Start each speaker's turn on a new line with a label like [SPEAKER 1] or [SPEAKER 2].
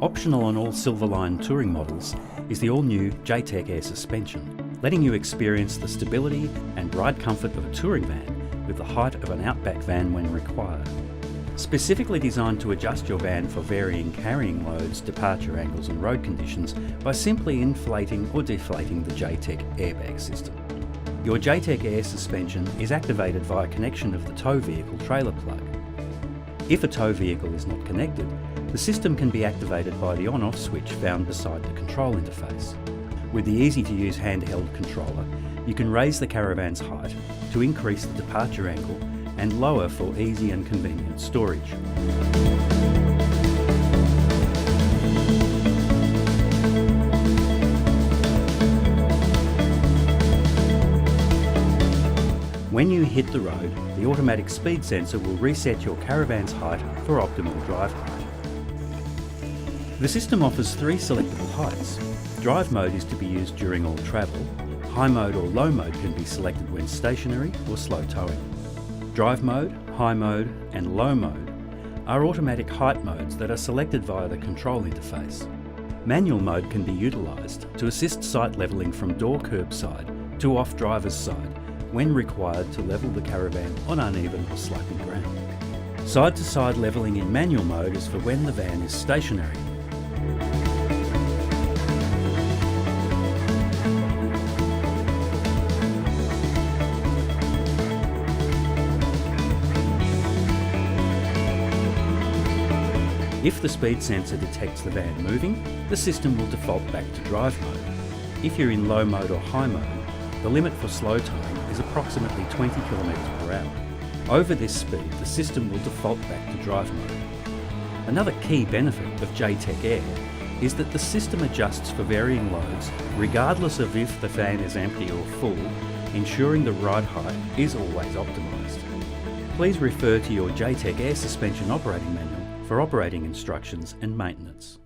[SPEAKER 1] Optional on all Silverline touring models is the all-new JTECH Air Suspension, letting you experience the stability and ride comfort of a touring van with the height of an Outback van when required. Specifically designed to adjust your van for varying carrying loads, departure angles and road conditions by simply inflating or deflating the JTECH airbag system. Your JTECH Air Suspension is activated via connection of the tow vehicle trailer plug. If a tow vehicle is not connected, the system can be activated by the on-off switch found beside the control interface. With the easy-to-use handheld controller, you can raise the caravan's height to increase the departure angle and lower for easy and convenient storage. When you hit the road, the automatic speed sensor will reset your caravan's height for optimal drive height. The system offers 3 selectable heights. Drive mode is to be used during all travel. High mode or low mode can be selected when stationary or slow towing. Drive mode, high mode and low mode are automatic height modes that are selected via the control interface. Manual mode can be utilised to assist site levelling from door curbside to off driver's side when required to level the caravan on uneven or sloping ground. Side-to-side levelling in manual mode is for when the van is stationary. If the speed sensor detects the van moving, the system will default back to drive mode. If you're in low mode or high mode, the limit for slow towing is approximately 20 km per hour. Over this speed, the system will default back to drive mode. Another key benefit of JTECH Air is that the system adjusts for varying loads regardless of if the van is empty or full, ensuring the ride height is always optimised. Please refer to your JTECH Air Suspension operating manual for operating instructions and maintenance.